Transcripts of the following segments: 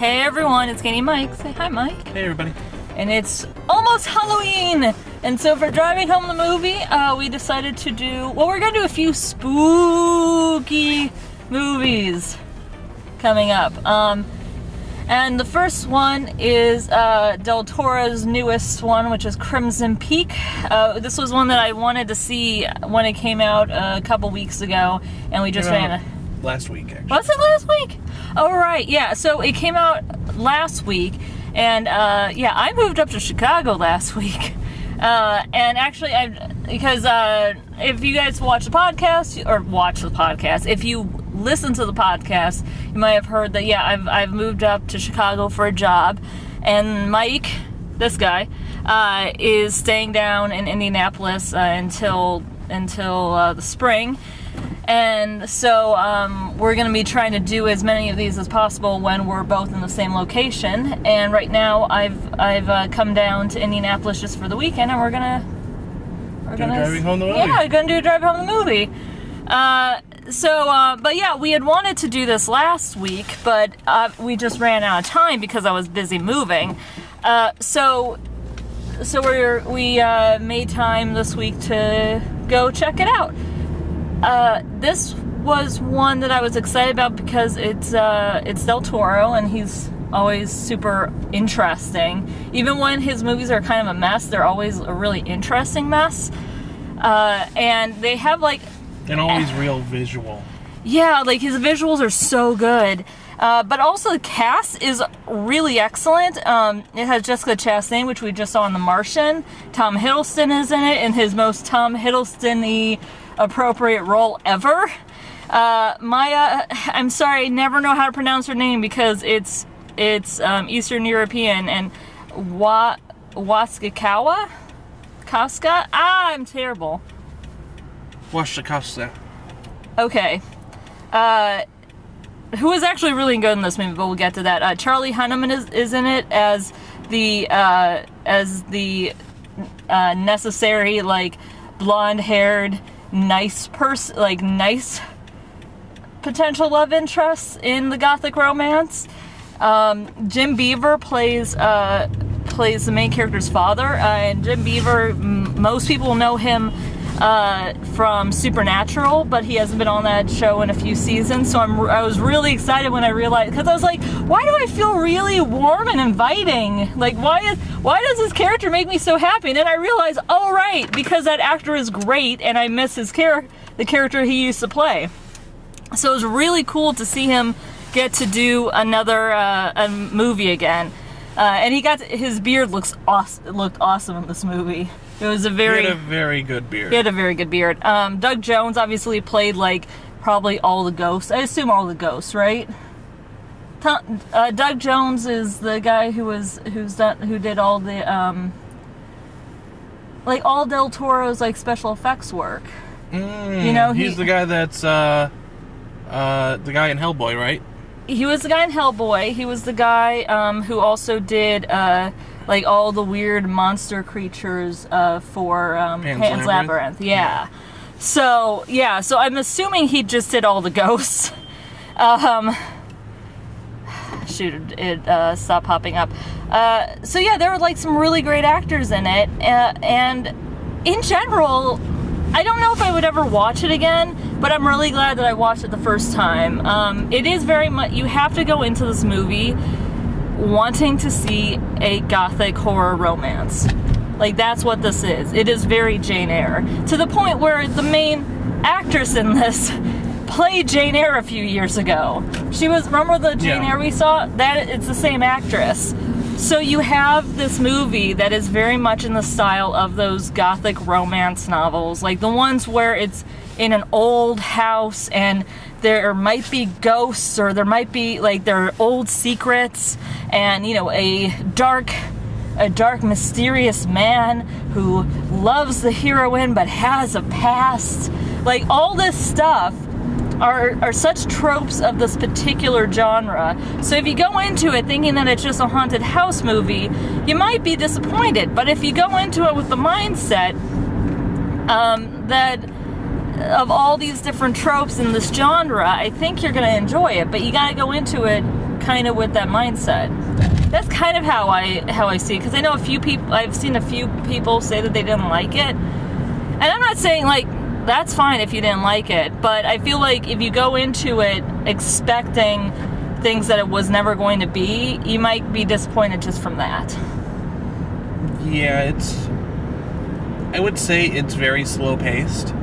Hey everyone, it's Katie and Mike. Say hi, Mike. Hey everybody. And it's almost Halloween! And so for driving home the movie, we decided to do... Well, we're going to do a few spooky movies coming up. And the first one is Del Toro's newest one, which is Crimson Peak. This was one that I wanted to see when it came out a couple weeks ago, and we just ran... Last week, actually. Was it last week? Oh, right, yeah. So it came out last week, and yeah, I moved up to Chicago last week. And actually, because if you guys watch the podcast, if you listen to the podcast, you might have heard that, yeah, I've moved up to Chicago for a job, and Mike, this guy, is staying down in Indianapolis until the spring. And so we're going to be trying to do as many of these as possible when we're both in the same location. And right now, I've come down to Indianapolis just for the weekend, and we're gonna driving home the movie. Yeah, gonna do a drive home the movie. But yeah, we had wanted to do this last week, but we just ran out of time because I was busy moving. So we made time this week to go check it out. This was one that I was excited about because it's Del Toro, and he's always super interesting. Even when his movies are kind of a mess, they're always a really interesting mess. And they have and always real visual. Yeah, his visuals are so good. But also the cast is really excellent. It has Jessica Chastain, which we just saw in The Martian. Tom Hiddleston is in it in his most Tom Hiddleston-y appropriate role ever. Mia, I'm sorry, I never know how to pronounce her name because it's Eastern European, and Wasikowska? I'm terrible. Wasikowska. Okay. Who is actually really good in this movie, but we'll get to that. Charlie Hunnam is in it as the necessary, blonde-haired, nice person, nice potential love interest in the gothic romance. Jim Beaver plays the main character's father, and Jim Beaver, most people know him from Supernatural, but he hasn't been on that show in a few seasons, so I was really excited when I realized, because I was like, why do I feel really warm and inviting? Why does this character make me so happy? And then I realized, oh right, because that actor is great, and I miss the character he used to play. So it was really cool to see him get to do another a movie again. And his beard looked awesome in this movie. It was he had a very good beard. He had a very good beard. Doug Jones obviously played probably all the ghosts. I assume all the ghosts, right? Doug Jones is the guy who did all the all Del Toro's special effects work. He's the guy that's the guy in Hellboy, right? He was the guy in Hellboy. He was the guy who also did all the weird monster creatures for Pan's Labyrinth. Yeah. So I'm assuming he just did all the ghosts. Shoot, it stopped popping up. So yeah, there were some really great actors in it, and in general, I don't know if I would ever watch it again, but I'm really glad that I watched it the first time. It is very much, you have to go into this movie wanting to see a gothic horror romance. That's what this is. It is very Jane Eyre. To the point where the main actress in this played Jane Eyre a few years ago. Remember the Jane Eyre we saw? It's the same actress. So you have this movie that is very much in the style of those gothic romance novels, the ones where it's in an old house and there might be ghosts, or there might be there are old secrets, and a dark, mysterious man who loves the heroine but has a past. All this stuff are such tropes of this particular genre. So if you go into it thinking that it's just a haunted house movie, you might be disappointed. But if you go into it with the mindset that of all these different tropes in this genre, I think you're going to enjoy it. But you got to go into it kind of with that mindset. That's kind of how I see it, because I know I've seen a few people say that they didn't like it, and I'm not saying like that's fine if you didn't like it, but I feel like if you go into it expecting things that it was never going to be, you might be disappointed just from that. Yeah, I would say it's very slow paced.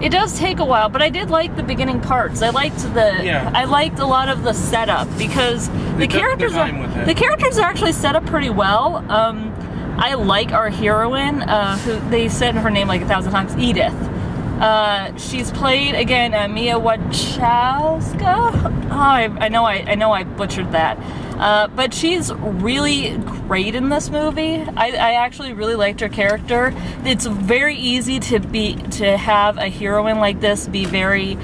It does take a while, but I did like the beginning parts. I liked a lot of the setup, because the characters are actually set up pretty well. I like our heroine, who they said her name like 1,000 times, Edith. She's played again Mia Wasikowska. Oh, I know I butchered that. But she's really great in this movie. I actually really liked her character. It's very easy to have a heroine like this be very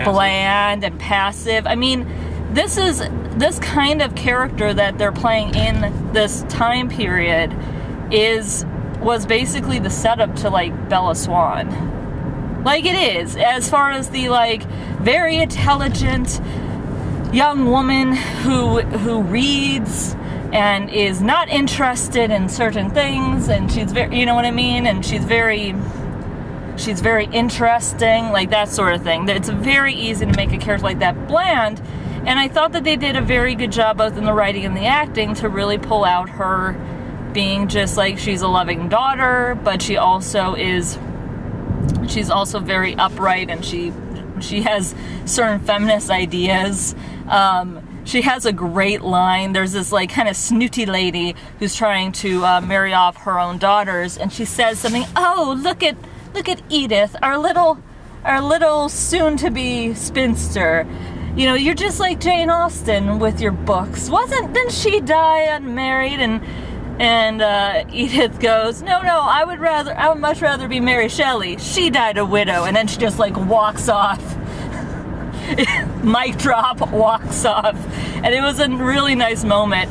bland and passive. I mean, this kind of character that they're playing in this time period was basically the setup to like Bella Swan. Like it is, as far as the like very intelligent young woman who reads and is not interested in certain things, and she's very, you know what I mean, and she's very interesting, like that sort of thing. It's very easy to make a character like that bland, and I thought that they did a very good job both in the writing and the acting to really pull out her being just like, she's a loving daughter, but she's also very upright, and she has certain feminist ideas. She has a great line. There's this like kind of snooty lady who's trying to marry off her own daughters, and she says something, "Oh, look at Edith, our little soon-to-be spinster. You know, you're just like Jane Austen with your books. Didn't she die unmarried?" And Edith goes, no, I would much rather be Mary Shelley. She died a widow. And then she just like walks off. Mic drop, walks off. And it was a really nice moment.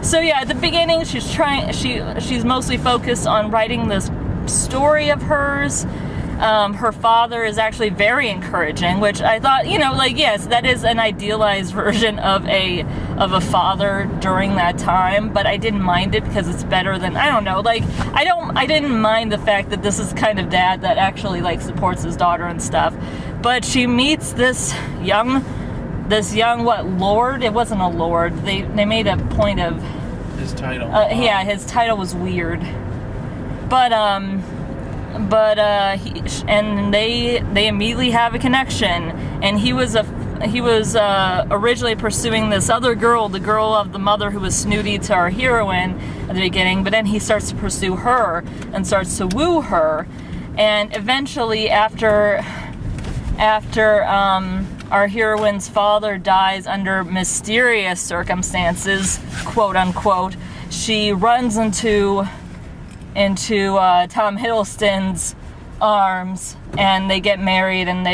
So yeah, at the beginning, she's mostly focused on writing this story of hers. Her father is actually very encouraging, which I thought, like, yes, that is an idealized version of a father during that time, but I didn't mind it because it's better than, I don't know, like, I didn't mind the fact that this is kind of dad that actually, like, supports his daughter and stuff. But she meets this young, lord? It wasn't a lord. They made a point of his title. Yeah, his title was weird. But they immediately have a connection, and he was originally pursuing this other girl, the girl of the mother who was snooty to our heroine at the beginning, but then he starts to pursue her and starts to woo her, and eventually after our heroine's father dies under mysterious circumstances, quote unquote, she runs into Tom Hiddleston's arms, and they get married, and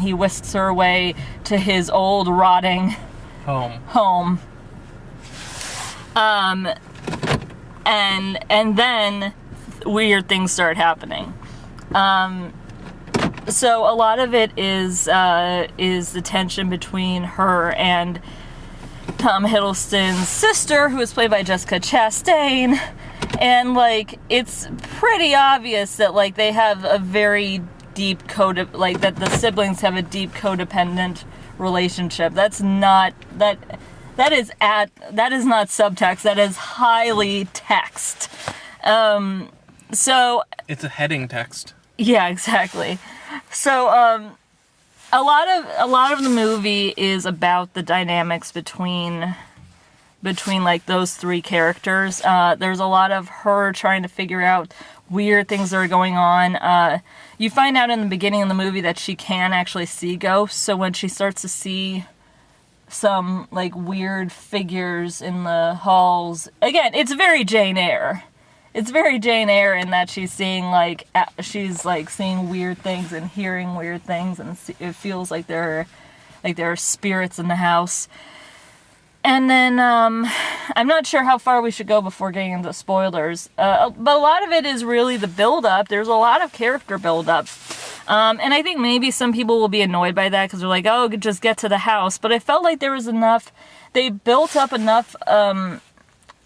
he whisks her away to his old rotting home. And then weird things start happening. So a lot of it is the tension between her and Tom Hiddleston's sister, who is played by Jessica Chastain. And, like, it's pretty obvious that, like, they have a very deep that the siblings have a deep codependent relationship. That is not subtext. That is highly text. So it's a heading text. Yeah, exactly. So, a lot of the movie is about the dynamics between like those three characters. There's a lot of her trying to figure out weird things that are going on. You find out in the beginning of the movie that she can actually see ghosts, so when she starts to see some like weird figures in the halls, again, it's very Jane Eyre. It's very Jane Eyre in that she's seeing seeing weird things and hearing weird things, and it feels like there are spirits in the house. And then, I'm not sure how far we should go before getting into spoilers, but a lot of it is really the build-up. There's a lot of character build-up, and I think maybe some people will be annoyed by that, because they're like, oh, just get to the house, but I felt like there was enough they built up enough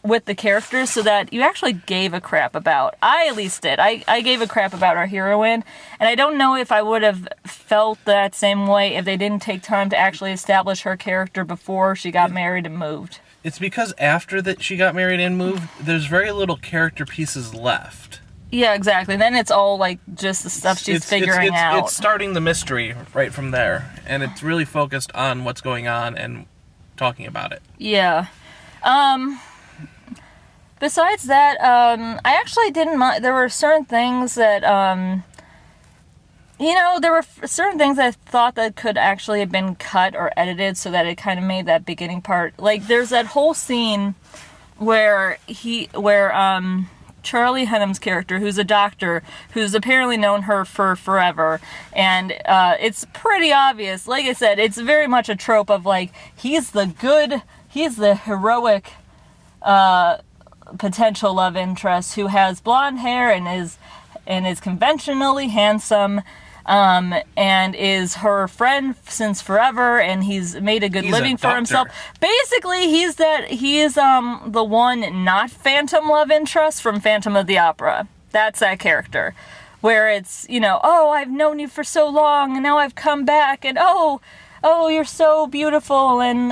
with the characters so that you actually gave a crap about. I at least did. I gave a crap about our heroine, and I don't know if I would have felt that same way if they didn't take time to actually establish her character before she got married and moved. It's because after that she got married and moved, there's very little character pieces left. Yeah, exactly. Then it's all like just the stuff she's figuring out. It's starting the mystery right from there, and it's really focused on what's going on and talking about it. Yeah. Besides that, I actually didn't mind. There were certain things that, there were certain things I thought that could actually have been cut or edited so that it kind of made that beginning part. Like, there's that whole scene where Charlie Hunnam's character, who's a doctor, who's apparently known her for forever, and it's pretty obvious. Like I said, it's very much a trope of, like, he's the heroic, potential love interest who has blonde hair and is conventionally handsome, and is her friend since forever, and he's made a good living for himself. Basically, he is the one not Phantom love interest from Phantom of the Opera. That's that character, where it's, oh, I've known you for so long, and now I've come back, and oh, you're so beautiful, and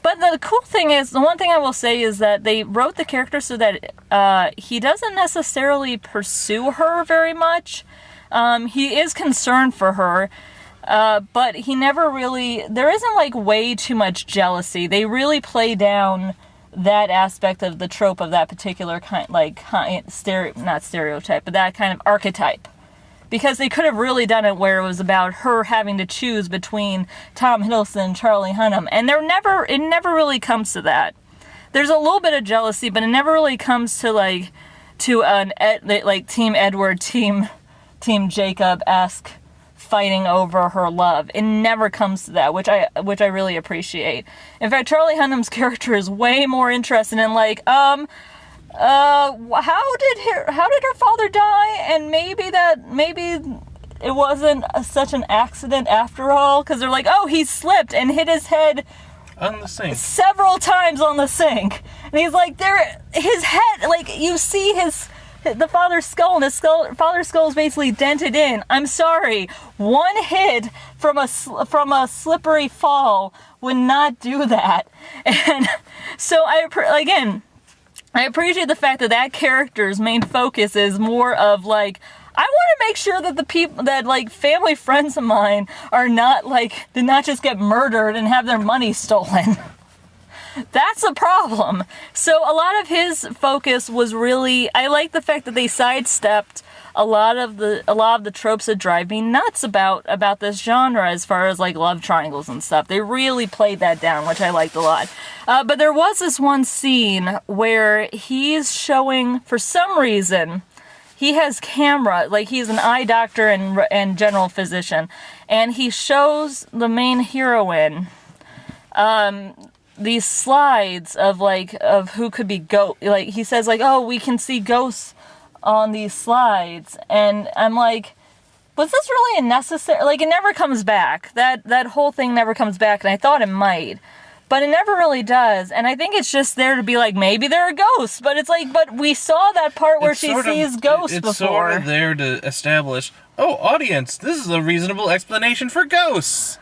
But the cool thing is, the one thing I will say is that they wrote the character so that he doesn't necessarily pursue her very much. He is concerned for her, but he never really... There isn't, like, way too much jealousy. They really play down that aspect of the trope of that particular kind, not stereotype, but that kind of archetype. Because they could have really done it where it was about her having to choose between Tom Hiddleston and Charlie Hunnam. And it never really comes to that. There's a little bit of jealousy, but it never really comes to Team Edward, Team Jacob-esque fighting over her love. It never comes to that, which I really appreciate. In fact, Charlie Hunnam's character is way more interested in how did her father die? And maybe it wasn't such an accident after all, because they're like, oh, he slipped and hit his head on the sink several times on the sink, and he's like, his head, like, you see the father's skull, and father's skull is basically dented in. I'm sorry, one hit from a slippery fall would not do that. And so I appreciate the fact that character's main focus is more of, like, I want to make sure that the people that, like, family friends of mine are not, like, did not just get murdered and have their money stolen. That's a problem. So a lot of his focus was really, I like the fact that they sidestepped a lot of the tropes that drive me nuts about this genre, as far as, like, love triangles and stuff. They really played that down, which I liked a lot. But there was this one scene where he's showing, for some reason, he has camera, like, he's an eye doctor and general physician, and he shows the main heroine these slides of who could be ghost. Like, he says, like, oh, we can see ghosts on these slides, and I'm like, was this really a necessary? Like, it never comes back. That whole thing never comes back, and I thought it might, but it never really does. And I think it's just there to be like, maybe there are ghosts, but it's like, but we saw that part where she sees ghosts before. It's sort of there to establish, oh, audience, this is a reasonable explanation for ghosts.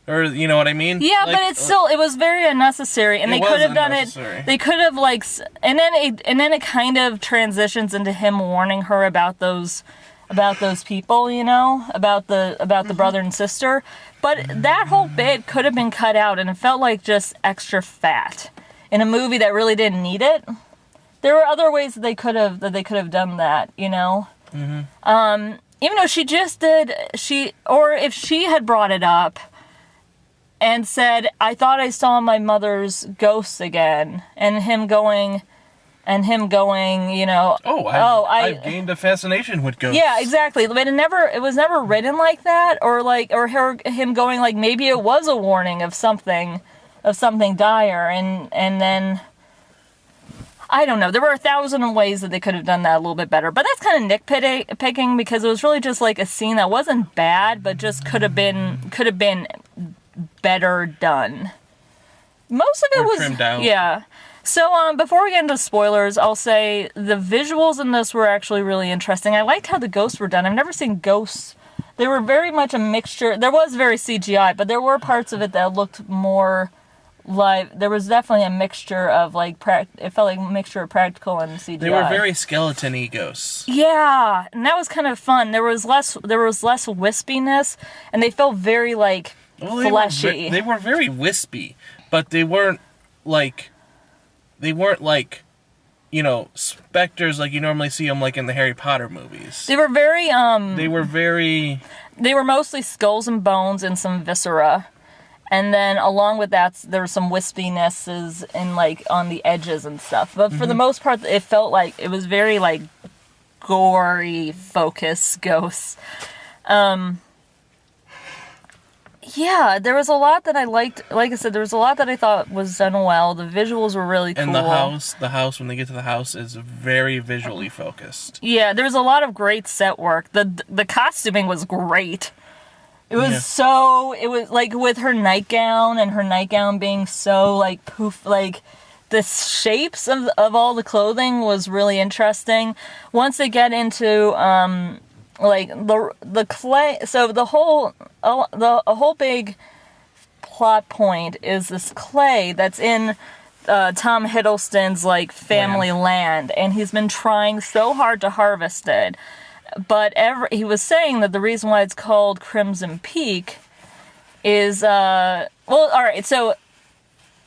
Or, you know what I mean? Yeah, like, but it was very unnecessary, and they could have done it. They could have, like, and then it kind of transitions into him warning her about those people, about the brother and sister. But that whole bit could have been cut out, and it felt like just extra fat in a movie that really didn't need it. There were other ways that they could have done that, Mm-hmm. Even though she just did, or if she had brought it up and said, I thought I saw my mother's ghosts again, and him going, I've gained a fascination with ghosts. Yeah, exactly. But it was never written like that, or him going, like, maybe it was a warning of something dire, and then, I don't know. There were 1,000 ways that they could have done that a little bit better, but that's kind of nitpicking, because it was really just like a scene that wasn't bad, but just could have been better done. Most of it Or was trimmed out. Yeah. So before we get into spoilers, I'll say the visuals in this were actually really interesting. I liked how the ghosts were done. I've never seen ghosts. They were very much a mixture. There was very CGI, but there were parts of it that looked more like there was definitely a mixture of like it felt like a mixture of practical and CGI. They were very skeleton-y ghosts. Yeah, and that was kind of fun. There was less wispiness, and they felt very like fleshy. They were very wispy, but they weren't like you know, specters like you normally see them like in the Harry Potter movies. They were very They were mostly skulls and bones and some viscera. And then along with that, there were some wispinesses in like on the edges and stuff. But for the most part, it felt like it was very like gory focus ghosts. Yeah, there was a lot that I liked. Like I said, there was a lot that I thought was done well. The visuals were really cool. And the house, when they get to the house, is very visually focused. Yeah, there was a lot of great set work. The costuming was great. It was like with her nightgown and her nightgown being so like poof, like the shapes of all the clothing was really interesting. Once they get into like the clay, so a whole big plot point is this clay that's in Tom Hiddleston's like family land, and he's been trying so hard to harvest it. But he was saying that the reason why it's called Crimson Peak is all right. So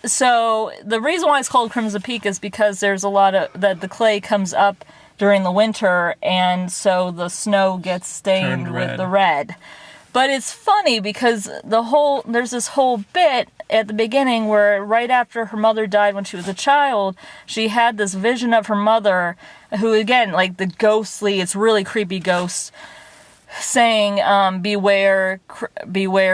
the reason why it's called Crimson Peak is because there's a lot of that the clay comes up during the winter, and so the snow gets stained with the red. But it's funny because there's this whole bit at the beginning where right after her mother died when she was a child, she had this vision of her mother, who again, like the ghostly, it's really creepy ghosts, saying, beware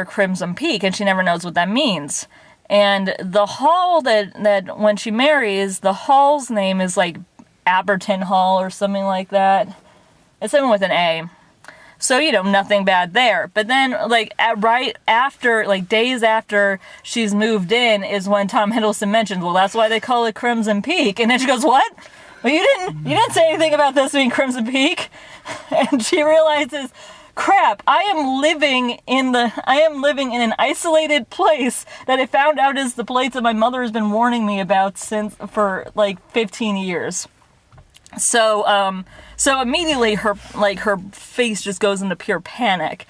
Crimson Peak, and she never knows what that means. And the hall that when she marries, the hall's name is like Aberton Hall or something like that. It's something with an A. So, you know, nothing bad there. But then, like, right after, like, days after she's moved in is when Tom Hiddleston mentions, well, that's why they call it Crimson Peak. And then she goes, what? Well, you didn't say anything about this being Crimson Peak. And she realizes, crap, I am living in an isolated place that I found out is the place that my mother has been warning me about for like 15 years. So immediately her face just goes into pure panic,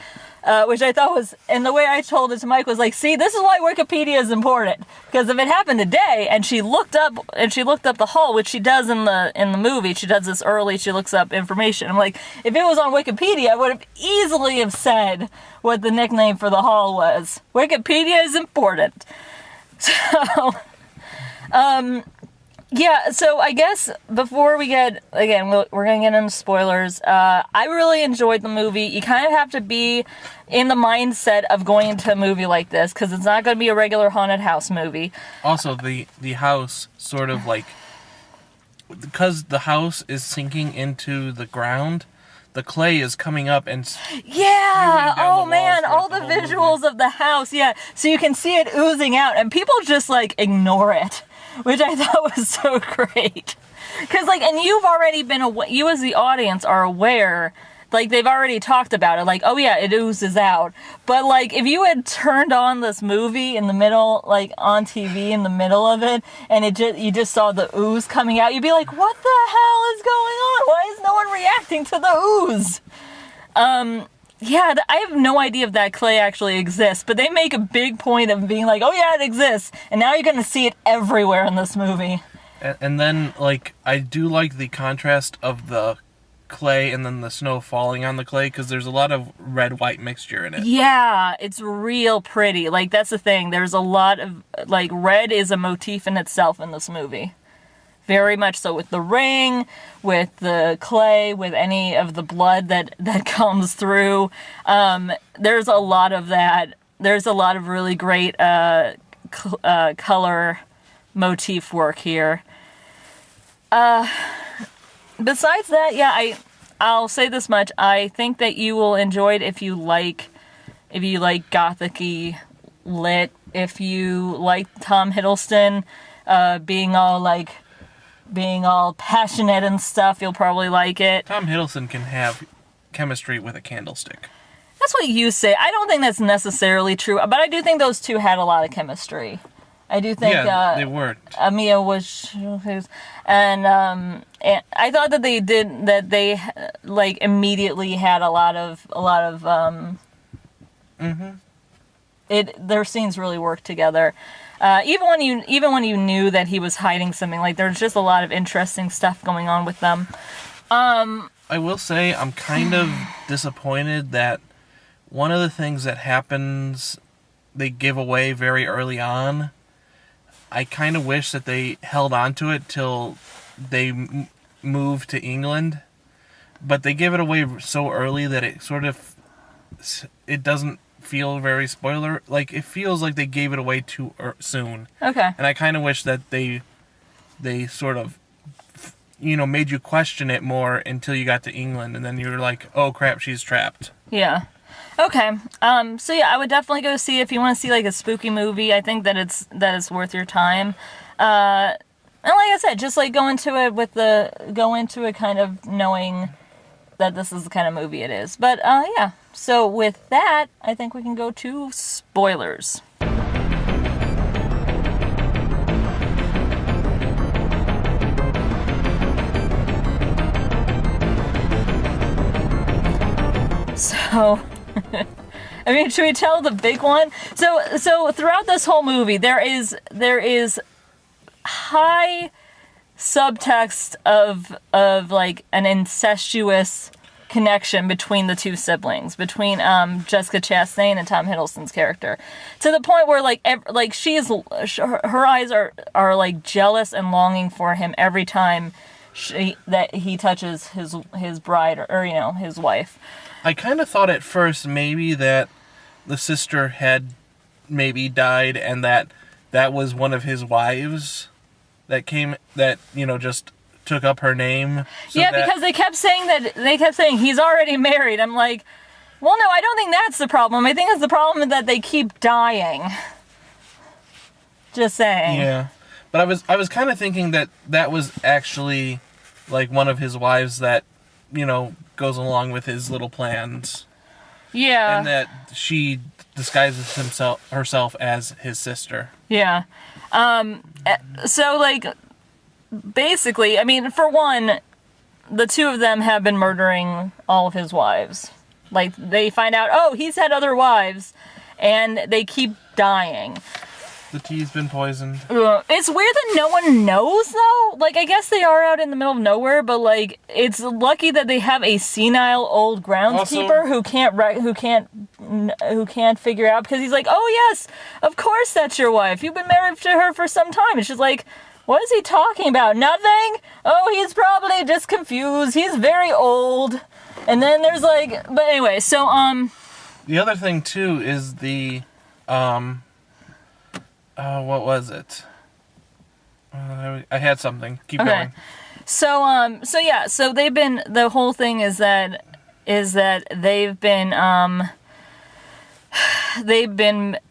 which I thought was, and the way I told it to Mike was like, see, this is why Wikipedia is important, because if it happened today and she looked up the hall, which she does in the movie, she does this early, she looks up information. I'm like, if it was on Wikipedia, I would have easily have said what the nickname for the hall was. Wikipedia is important. So, yeah, so I guess before we get, again, we're going to get into spoilers, I really enjoyed the movie. You kind of have to be in the mindset of going into a movie like this, because it's not going to be a regular haunted house movie. Also, the house sort of like, because the house is sinking into the ground, the clay is coming up and oh man, all the visuals of the house, yeah. So you can see it oozing out, and people just like ignore it, which I thought was so great. Because, like, and you've already been you as the audience are aware, like, they've already talked about it, like, oh yeah, it oozes out. But, like, if you had turned on this movie in the middle, like, on TV in the middle of it, and you just saw the ooze coming out, you'd be like, what the hell is going on? Why is no one reacting to the ooze? Yeah, I have no idea if that clay actually exists, but they make a big point of being like, oh yeah, it exists, and now you're going to see it everywhere in this movie. And then, like, I do like the contrast of the clay and then the snow falling on the clay, because there's a lot of red-white mixture in it. Yeah, it's real pretty. Like, that's the thing. There's a lot of, like, red is a motif in itself in this movie. Very much so, with the ring, with the clay, with any of the blood that comes through. There's a lot of that. There's a lot of really great color motif work here. Besides that, yeah, I'll say this much. I think that you will enjoy it if you like gothic-y lit if you like Tom Hiddleston, being all passionate and stuff, you'll probably like it. Tom Hiddleston can have chemistry with a candlestick. That's what you say. I don't think that's necessarily true, but I do think those two had a lot of chemistry. I do think they worked. Mia was, and I thought that they like immediately had a lot of their scenes really worked together. Even when you knew that he was hiding something, like there's just a lot of interesting stuff going on with them. I will say I'm kind of disappointed that one of the things that happens, they give away very early on. I kind of wish that they held on to it till they moved to England, but they give it away so early that it doesn't feel very spoiler. Like, it feels like they gave it away too soon. Okay. And I kind of wish that they sort of, made you question it more until you got to England, and then you were like, oh crap, she's trapped. Yeah. Okay. So yeah, I would definitely go see it if you want to see like a spooky movie. I think that it's worth your time. And like I said, just like go into it kind of knowing that this is the kind of movie it is. But yeah. So with that, I think we can go to spoilers. So, I mean, should we tell the big one? So throughout this whole movie, there is high subtext of like an incestuous connection between the two siblings, between Jessica Chastain and Tom Hiddleston's character, to the point where like she is, her eyes are like jealous and longing for him every time that he touches his bride or his wife. I kind of thought at first maybe that the sister had maybe died and that was one of his wives that just took up her name. Because they kept saying he's already married. I'm like, well, no, I don't think that's the problem. I think it's the problem that they keep dying. Just saying. Yeah. But I was kind of thinking that was actually like one of his wives that, goes along with his little plans. Yeah. And that she disguises herself as his sister. Yeah. So, like, basically, I mean, for one, the two of them have been murdering all of his wives. Like, they find out, oh, he's had other wives, and they keep dying. The tea's been poisoned. It's weird that no one knows, though. Like, I guess they are out in the middle of nowhere, but like, it's lucky that they have a senile old groundskeeper who can't figure out, because he's like, oh yes, of course that's your wife. You've been married to her for some time. It's just like, what is he talking about? Nothing? Oh, he's probably just confused. He's very old. And then there's like, but anyway, so the other thing too is the what was it? I had something. Keep going. So they've been, the whole thing is that they've been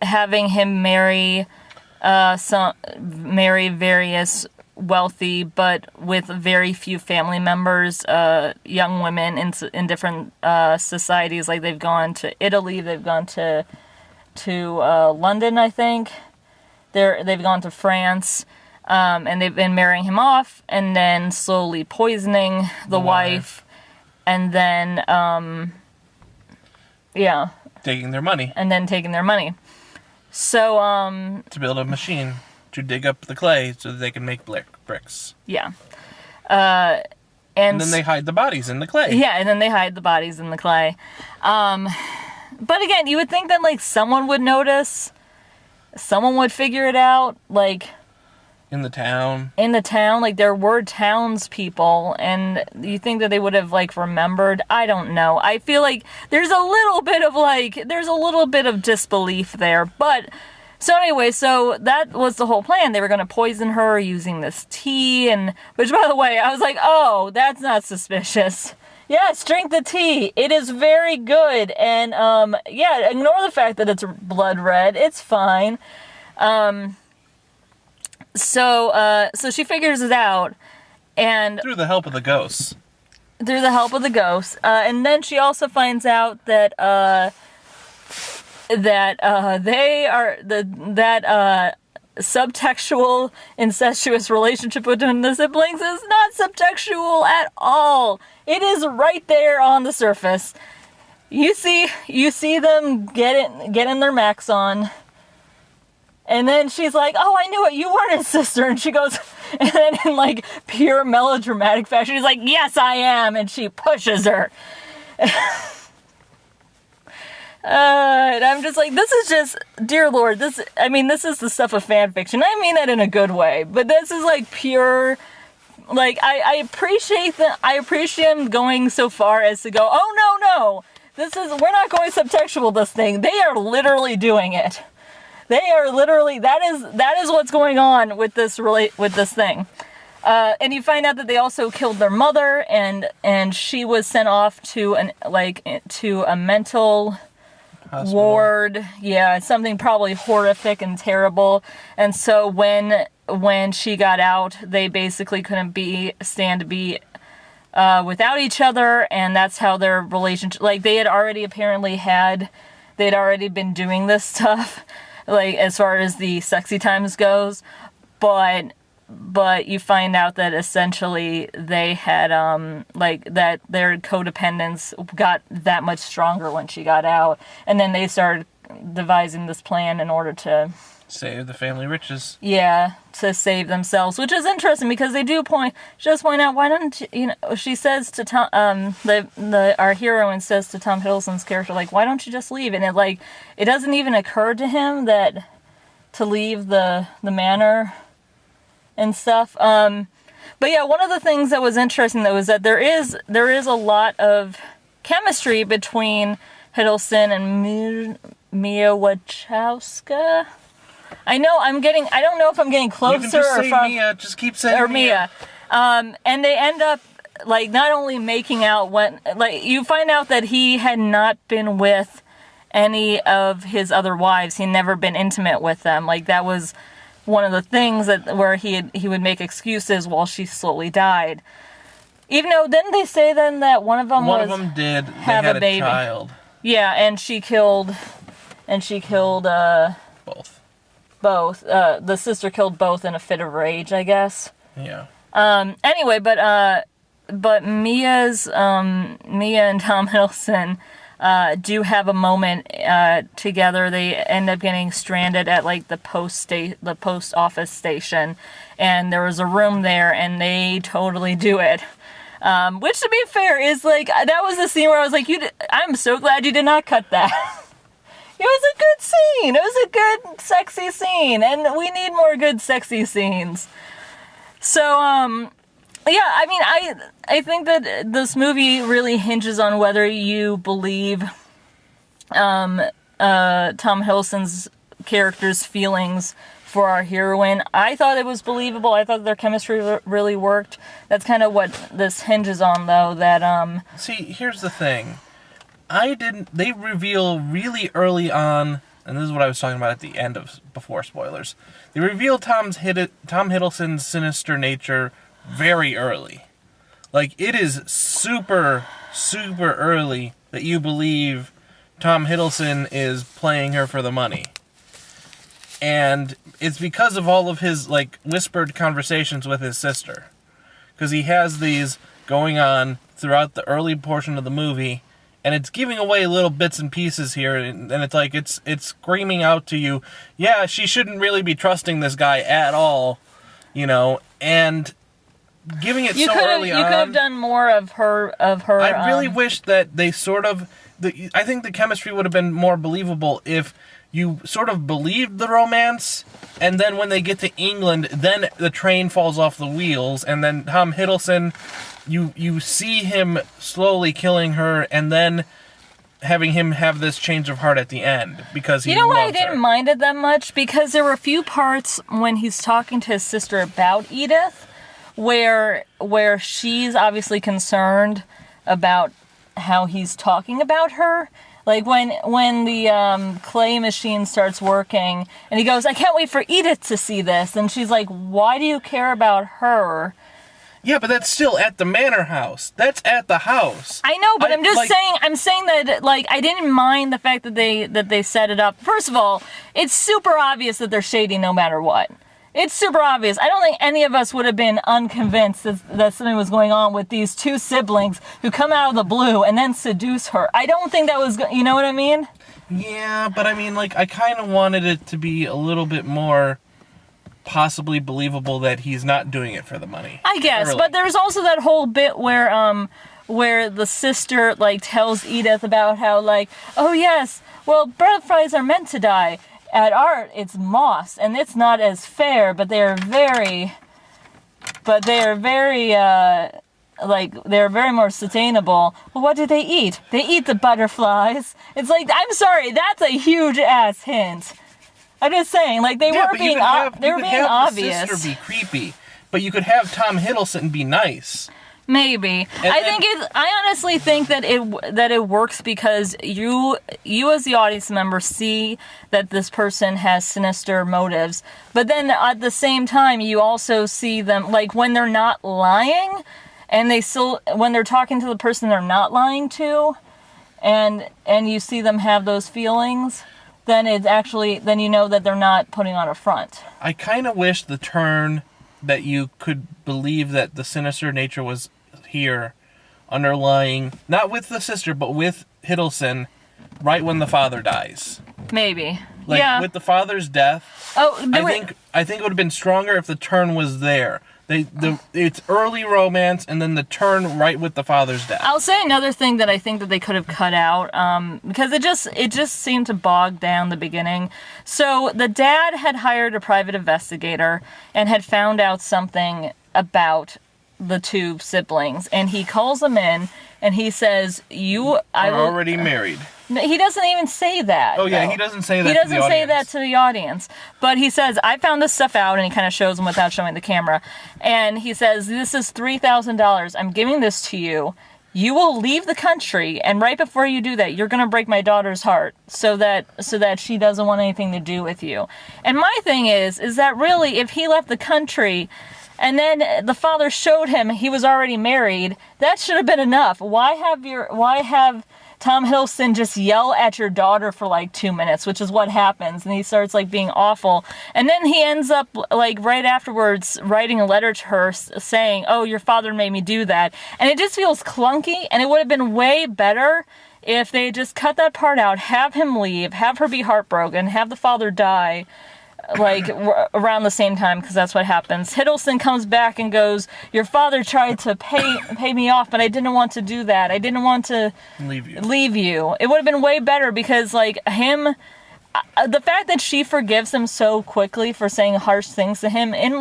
having him marry various wealthy but with very few family members, young women in different societies. Like, they've gone to Italy, they've gone to London, I think. They've gone to France, and they've been marrying him off, and then slowly poisoning the wife, and then, taking their money. And then taking their money. So, to build a machine to dig up the clay so that they can make bricks. Yeah. And then they hide the bodies in the clay. Yeah, and then they hide the bodies in the clay. But again, you would think that, like, someone would notice. Someone would figure it out, like... In the town, like, there were townspeople, and you think that they would have, like, remembered? I don't know. I feel like there's a little bit of disbelief there, but... So anyway, so that was the whole plan. They were going to poison her using this tea, which, by the way, I was like, oh, that's not suspicious. Yes, drink the tea. It is very good. And, ignore the fact that it's blood red. It's fine. So she figures it out, and Through the help of the ghosts. And then she also finds out that they are that subtextual incestuous relationship between the siblings is not subtextual at all. It is right there on the surface. You see them getting their Macs on. And then she's like, "Oh, I knew it. You weren't his sister." And she goes, and then in like pure melodramatic fashion, she's like, "Yes, I am." And she pushes her. And I'm just like, this is just, dear Lord, this is the stuff of fan fiction. I mean that in a good way, but this is like pure, like, I appreciate him going so far as to go, "Oh, no, we're not going subtextual this thing." They are literally doing it. They are literally, that is what's going on with this thing. And you find out that they also killed their mother, and she was sent off to a mental Hospital. ward. Yeah, something probably horrific and terrible. And so when she got out, they basically couldn't stand to be without each other, and that's how their relationship, like, they'd already been doing this stuff, like, as far as the sexy times goes, but you find out that essentially they had, that their codependence got that much stronger when she got out, and then they started devising this plan in order to save the family riches. Yeah, to save themselves, which is interesting because they do point out, why don't you know, she says to Tom, our heroine says to Tom Hiddleston's character, like, "Why don't you just leave?" And it doesn't even occur to him that to leave the manor and stuff. But yeah, one of the things that was interesting though is that there is a lot of chemistry between Hiddleston and Mia Wasikowska. I don't know if I'm getting closer, you can just or say if I'm, Mia. Just keep saying or Mia. And they end up, like, not only making out when, like, you find out that he had not been with any of his other wives. He'd never been intimate with them. Like, that was one of the things where he would make excuses while she slowly died. Even though, didn't they say then that one of them did have a baby? Child. Yeah, and she killed both. The sister killed both in a fit of rage, I guess. Yeah. Anyway, but Mia and Tom Hiddleston do have a moment together. They end up getting stranded at like the post office station, and there was a room there, and they totally do it. Which, to be fair, is like, that was the scene where I was like, I'm so glad you did not cut that. It was a good scene. It was a good, sexy scene, and we need more good, sexy scenes. So, yeah, I mean, I think that this movie really hinges on whether you believe Tom Hiddleston's character's feelings for our heroine. I thought it was believable. I thought their chemistry really worked. That's kind of what this hinges on, though, that, See, here's the thing. They reveal really early on, and this is what I was talking about at the end of, before spoilers, they reveal Tom Hiddleston's sinister nature very early. Like, it is super, super early that you believe Tom Hiddleston is playing her for the money. And it's because of all of his, like, whispered conversations with his sister. Because he has these going on throughout the early portion of the movie, and it's giving away little bits and pieces here, and it's like, it's screaming out to you, yeah, she shouldn't really be trusting this guy at all, you know, and giving it so early on. You could have done more of her. I really wish that they sort of, I think the chemistry would have been more believable if you sort of believed the romance, and then when they get to England, then the train falls off the wheels, and then Tom Hiddleston, you see him slowly killing her, and then having him have this change of heart at the end, because he loves her. You know why I didn't mind it that much? Because there were a few parts when he's talking to his sister about Edith, where she's obviously concerned about how he's talking about her. Like when the clay machine starts working, and he goes, "I can't wait for Edith to see this," and she's like, "Why do you care about her?" Yeah, but that's still at the manor house. That's at the house. I know, but I'm saying that, like, I didn't mind the fact that they set it up. First of all, it's super obvious that they're shady no matter what. It's super obvious. I don't think any of us would have been unconvinced that something was going on with these two siblings who come out of the blue and then seduce her. I don't think that was, you know what I mean? Yeah, but I mean, like, I kind of wanted it to be a little bit more possibly believable that he's not doing it for the money. I guess, early. but there's also that whole bit where the sister, like, tells Edith about how, like, oh yes, well, butterflies are meant to die. At art, it's moss, and it's not as fair, but they're very more sustainable. Well, what do they eat? They eat the butterflies. It's like, I'm sorry, that's a huge ass hint. I'm just saying, like, they were being obvious. The sister be creepy, but you could have Tom Hiddleston be nice. Maybe. I honestly think that it works because you as the audience member see that this person has sinister motives, but then at the same time you also see them, like, when they're not lying, and when they're talking to the person they're not lying to, and you see them have those feelings, then you know that they're not putting on a front. I kind of wish the turn that you could believe that the sinister nature was here, underlying, not with the sister, but with Hiddleston, right when the father dies. Maybe. Like, yeah. with the father's death, I think it would have been stronger if the turn was there. It's early romance, and then the turn right with the father's death. I'll say another thing that I think that they could have cut out, because it just seemed to bog down the beginning. So the dad had hired a private investigator and had found out something about the two siblings, and he calls them in, and he says, already married. He doesn't even say that. Oh, yeah, though. he doesn't say that He doesn't to the say audience. that to the audience. But he says, I found this stuff out, and he kind of shows them without showing the camera. And he says, this is $3,000. I'm giving this to you. You will leave the country, and right before you do that, you're going to break my daughter's heart so that she doesn't want anything to do with you. And my thing is that really, if he left the country and then the father showed him he was already married, that should have been enough. Why have Tom Hiddleston just yell at your daughter for like 2 minutes, which is what happens, and he starts like being awful, and then he ends up like right afterwards writing a letter to her saying, oh, your father made me do that, and it just feels clunky, and it would have been way better if they just cut that part out, have him leave, have her be heartbroken, have the father die, like around the same time, because that's what happens. Hiddleston comes back and goes, your father tried to pay me off, but I didn't want to do that. I didn't want to leave you. It would have been way better, because like the fact that she forgives him so quickly for saying harsh things to him in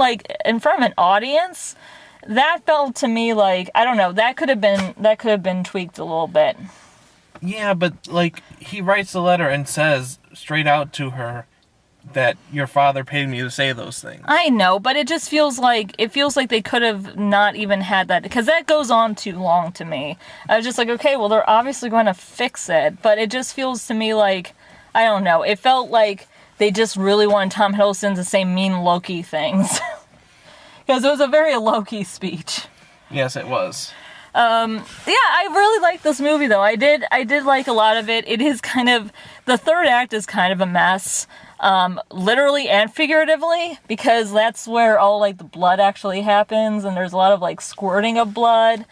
front of an audience, that felt to me like, I don't know, that could have been tweaked a little bit. Yeah, but like he writes a letter and says straight out to her that your father paid me to say those things. I know, but it just feels like they could have not even had that, because that goes on too long to me. I was just like, okay, well, they're obviously going to fix it, but it just feels to me like, I don't know, it felt like they just really wanted Tom Hiddleston to say mean Loki things. Because it was a very Loki speech. Yes, it was. Yeah, I really liked this movie, though. I did like a lot of it. It is kind of, the third act is kind of a mess. Literally and figuratively, because that's where all like the blood actually happens, and there's a lot of like squirting of blood.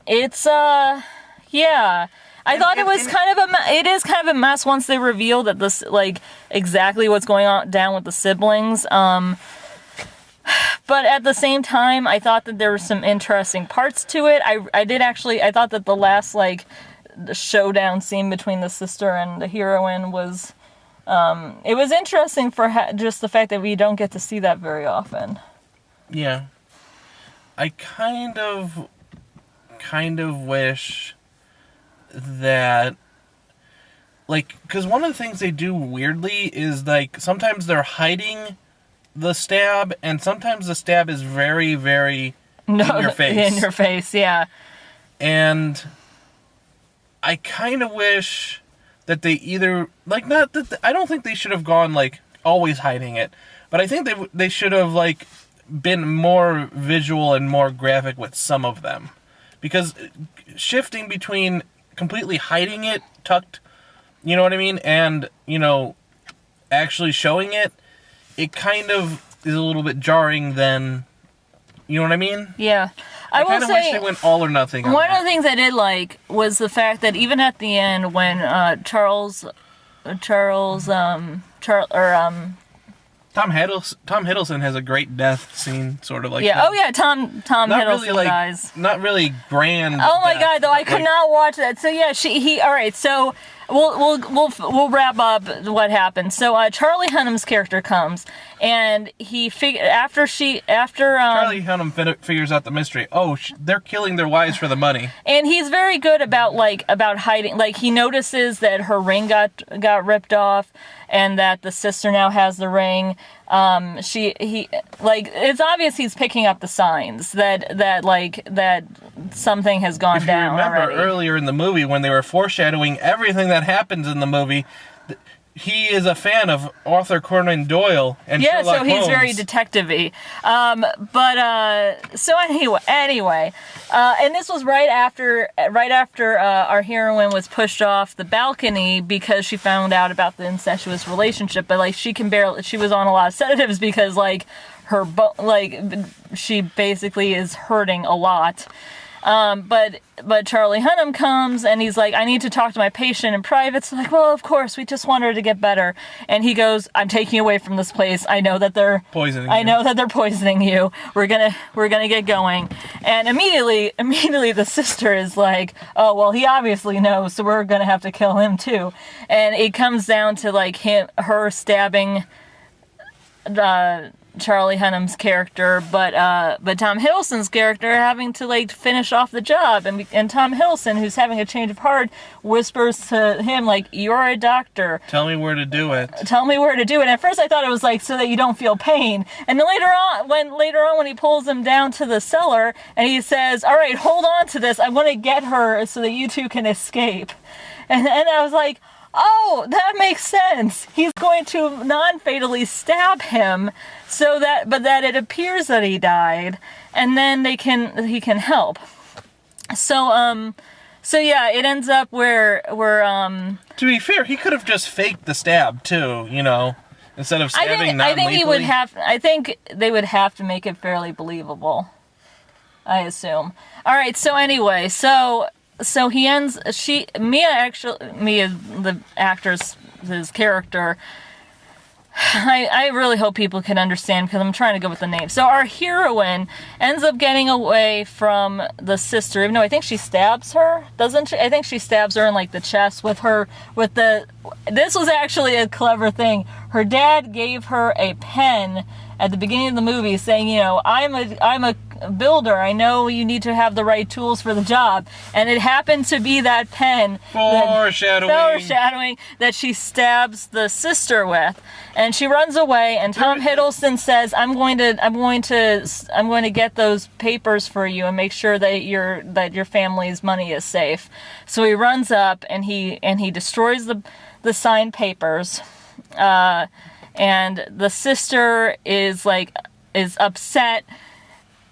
It's yeah. I thought it was it is kind of a mess once they reveal that this, like, exactly what's going on down with the siblings. But at the same time, I thought that there were some interesting parts to it. I thought that the last, like, the showdown scene between the sister and the heroine was, it was interesting for just the fact that we don't get to see that very often. Yeah. I kind of wish that, like, because one of the things they do weirdly is, like, sometimes they're hiding the stab, and sometimes the stab is very, very in your face. In your face, yeah. And I kind of wish that they either, like, not that, I don't think they should have gone, like, always hiding it, but I think they should have, like, been more visual and more graphic with some of them. Because shifting between completely hiding it, tucked, you know what I mean, and, you know, actually showing it, it kind of is a little bit jarring then, you know what I mean? Yeah. I kind of wish they went all or nothing. One of the things I did like was the fact that even at the end when Tom Hiddleston has a great death scene, sort of like yeah. that. Oh yeah, Tom Hiddleston dies. Not really grand. Oh my death, god, though I could not watch that. So yeah, all right. So we'll wrap up what happened. So Charlie Hunnam's character comes, and after Charlie Hunnam figures out the mystery. Oh, they're killing their wives for the money. And he's very good about hiding. Like he notices that her ring got ripped off, and that the sister now has the ring. It's obvious he's picking up the signs that something has gone down already. If you remember earlier in the movie when they were foreshadowing everything that happens in the movie, he is a fan of Arthur Conan Doyle and Sherlock Holmes. He's very detective-y. So anyway, and this was right after our heroine was pushed off the balcony because she found out about the incestuous relationship. But like she was on a lot of sedatives because like she basically is hurting a lot. But Charlie Hunnam comes and he's like, I need to talk to my patient in private. So like, well, of course, we just want her to get better. And he goes, I'm taking you away from this place. I know that they're poisoning you. We're gonna get going. And immediately the sister is like, oh, well, he obviously knows, so we're gonna have to kill him too. And it comes down to like her stabbing Charlie Hunnam's character, but Tom Hiddleston's character having to like finish off the job, and Tom Hiddleston, who's having a change of heart, whispers to him like, "You're a doctor. Tell me where to do it. Tell me where to do it." And at first I thought it was like so that you don't feel pain, and then later on when he pulls him down to the cellar and he says, "All right, hold on to this. I want to get her so that you two can escape," and I was like, oh, that makes sense. He's going to non-fatally stab him but that it appears that he died, and then he can help. So yeah, it ends up where to be fair, he could have just faked the stab too, you know, instead of stabbing non-lethally. I think they would have to make it fairly believable, I assume. All right, so anyway, so Mia, the actress, his character, I really hope people can understand because I'm trying to go with the name. So our heroine ends up getting away from the sister, even though I think she stabs her, doesn't she? I think she stabs her in like the chest this was actually a clever thing. Her dad gave her a pen at the beginning of the movie saying, you know, I'm a builder. I know you need to have the right tools for the job. And it happened to be that pen. Foreshadowing that she stabs the sister with. And she runs away, and Tom Hiddleston says, I'm going to get those papers for you and make sure that your family's money is safe. So he runs up and he destroys the signed papers. And the sister is upset,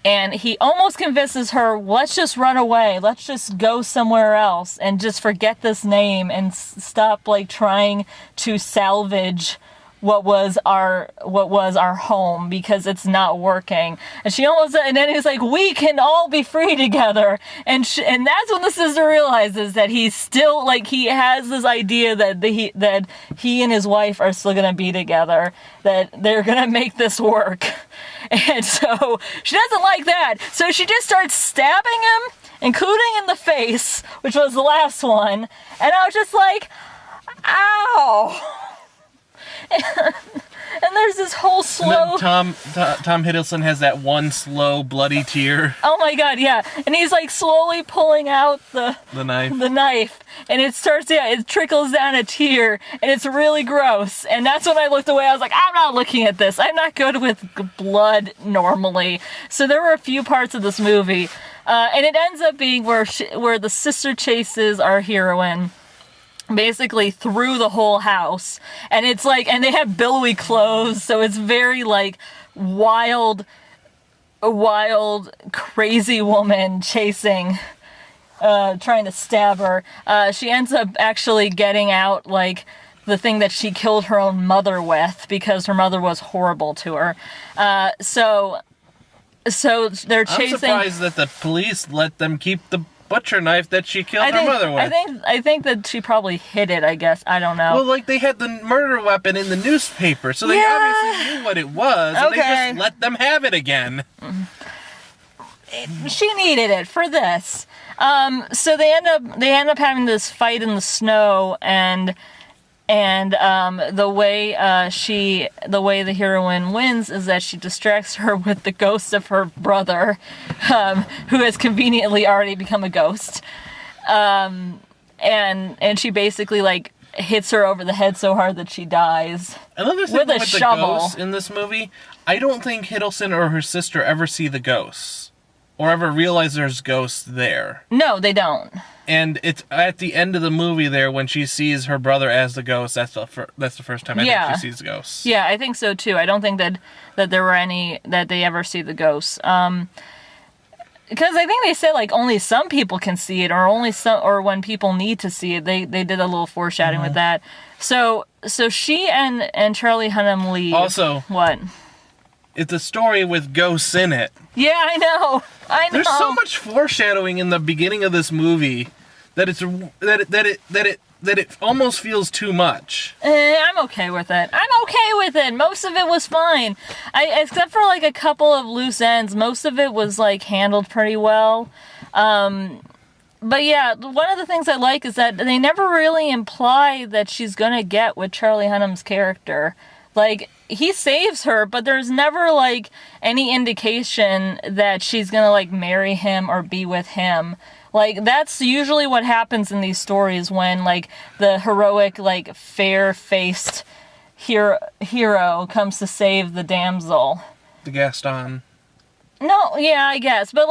and he almost convinces her, let's just run away, let's just go somewhere else and just forget this name and stop like trying to salvage what was our home because it's not working. And then he's like, we can all be free together. And that's when the sister realizes that he's still like, he has this idea that he and his wife are still gonna be together, that they're gonna make this work. And so she doesn't like that. So she just starts stabbing him, including in the face, which was the last one. And I was just like, ow. And there's this whole slow... Tom Hiddleston has that one slow, bloody tear. Oh my god, yeah. And he's like slowly pulling out the knife. And it trickles down a tear. And it's really gross. And that's when I looked away. I was like, I'm not looking at this. I'm not good with blood normally. So there were a few parts of this movie And it ends up being where the sister chases our heroine basically through the whole house. And it's like, and they have billowy clothes, so it's very like wild, crazy woman chasing, trying to stab her. She ends up actually getting out like the thing that she killed her own mother with, because her mother was horrible to her. So they're chasing. I'm surprised that the police let them keep the butcher knife that she killed her mother with. I think that she probably hid it, I guess. I don't know. Well, like, they had the murder weapon in the newspaper, so they obviously knew what it was, and they just let them have it again. She needed it for this. So they end up having this fight in the snow, and the way the heroine wins is that she distracts her with the ghost of her brother, who has conveniently already become a ghost, and she basically like hits her over the head so hard that she dies. Another thing with a the shovel. ghosts in this movie, I don't think Hiddleston or her sister ever see the ghosts, or ever realize there's ghosts there. No, they don't. And it's at the end of the movie there when she sees her brother as the ghost. That's the first time I think she sees ghosts. Yeah, I think so too. I don't think that there were any that they ever see the ghosts. Because I think they said like only some people can see it, or when people need to see it. They did a little foreshadowing with that. So she and Charlie Hunnam leave. Also, what? It's a story with ghosts in it. Yeah, I know. There's so much foreshadowing in the beginning of this movie that it almost feels too much. I'm okay with it. Most of it was fine. Except for like a couple of loose ends, most of it was like handled pretty well. But yeah, one of the things I like is that they never really imply that she's gonna get with Charlie Hunnam's character. Like, he saves her, but there's never, like, any indication that she's gonna, like, marry him or be with him. Like, that's usually what happens in these stories when, like, the heroic, like, fair-faced hero comes to save the damsel. The Gaston. No, yeah, I guess. But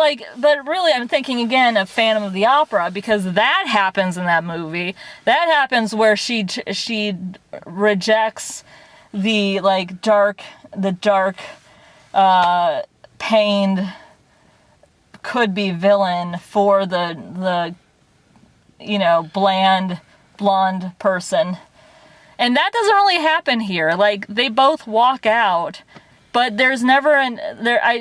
really, I'm thinking, again, of Phantom of the Opera, because that happens in that movie. That happens where she rejects the dark, pained could-be villain for the bland, blonde person. And that doesn't really happen here. Like, they both walk out, but there's never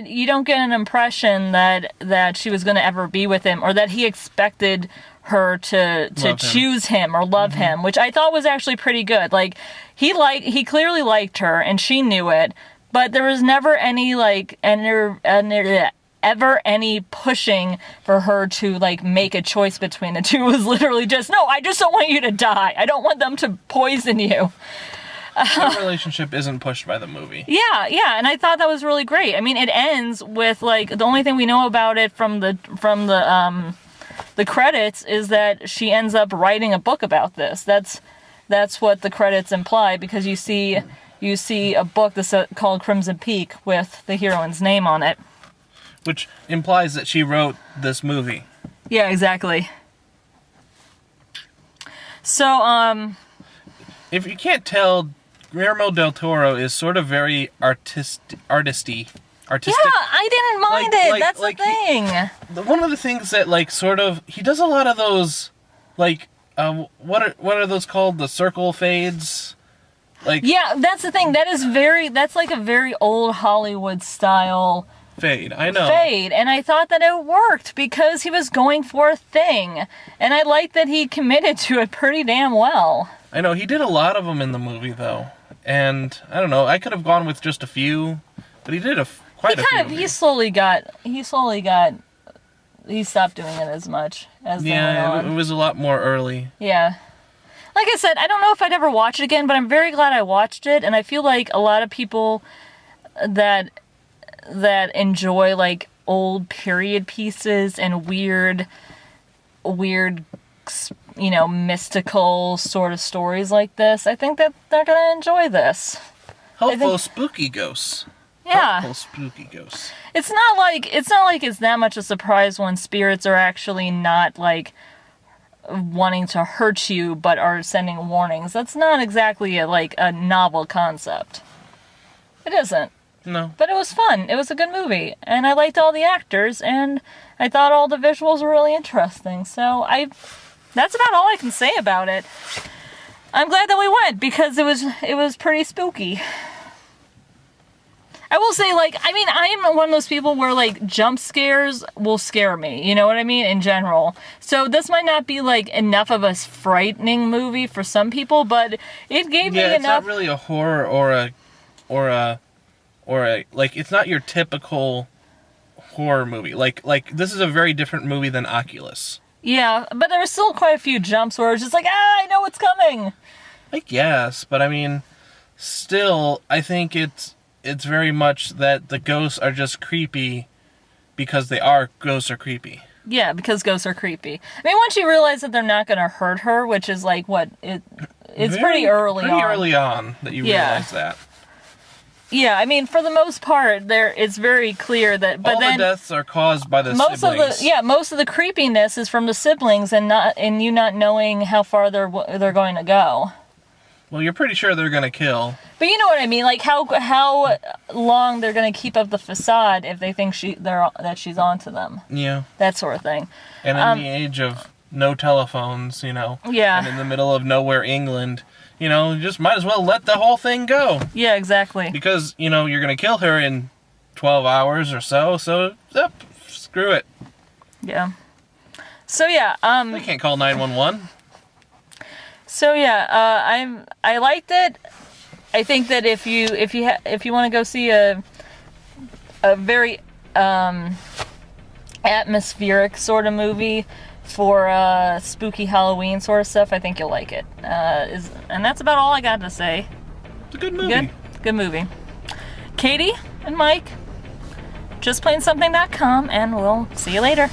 you don't get an impression that she was going to ever be with him, or that he expected her to choose him or love him, which I thought was actually pretty good. Like, he clearly liked her, and she knew it, but there was never any ever any pushing for her to like make a choice between the two. It was literally just, no, I just don't want you to die. I don't want them to poison you. That relationship isn't pushed by the movie. Yeah, and I thought that was really great. I mean, it ends with like the only thing we know about it from the credits is that she ends up writing a book about this. That's what the credits imply, because you see a book that's called Crimson Peak with the heroine's name on it, which implies that she wrote this movie. Yeah, exactly. So, if you can't tell, Guillermo del Toro is sort of very artistic. Yeah, I didn't mind it. That's the thing. One of the things that, like, sort of, he does a lot of those, like, what are those called? The circle fades? Like, yeah, that's the thing. That's like a very old Hollywood style fade. I know. Fade. And I thought that it worked because he was going for a thing. And I like that he committed to it pretty damn well. I know. He did a lot of them in the movie, though. And, I don't know, I could have gone with just a few, but he did quite a few. He stopped doing it as much as it was a lot more early. Yeah. Like I said, I don't know if I'd ever watch it again, but I'm very glad I watched it, and I feel like a lot of people that enjoy like old period pieces and weird, mystical sort of stories like this, I think that they're gonna enjoy this. Helpful spooky ghosts. Yeah. Helpful, spooky ghosts. It's not like it's that much a surprise when spirits are actually not like wanting to hurt you but are sending warnings. That's not exactly a novel concept. It isn't. No. But it was fun. It was a good movie, and I liked all the actors, and I thought all the visuals were really interesting. So that's about all I can say about it. I'm glad that we went because it was pretty spooky. I will say, I am one of those people where, jump scares will scare me. You know what I mean? In general. So this might not be, enough of a frightening movie for some people, but it gave me enough... Yeah, it's not really a horror or a it's not your typical horror movie. This is a very different movie than Oculus. Yeah, but there were still quite a few jumps where it's just I know what's coming. I guess, but I mean, still, I think it's very much that the ghosts are just creepy because ghosts are creepy. Yeah, because ghosts are creepy. I mean, once you realize that they're not going to hurt her, which is it's pretty early on. Pretty early on that you realize that. Yeah, I mean, for the most part, it's very clear that. But all the deaths are caused by the siblings. Most of the creepiness is from the siblings, and you not knowing how far they're going to go. Well, you're pretty sure they're going to kill. But you know what I mean, how long they're going to keep up the facade if they think that she's onto them. Yeah. That sort of thing. And in the age of no telephones, Yeah. And in the middle of nowhere, England. You just might as well let the whole thing go. Yeah, exactly. Because, you're going to kill her in 12 hours or so screw it. Yeah. So, yeah. They can't call 911. So, yeah, I liked it. I think that if you want to go see a very atmospheric sort of movie for spooky Halloween sort of stuff, I think you'll like it. And that's about all I got to say. It's a good movie. Good movie. Katie and Mike, justplainsomething.com, and we'll see you later.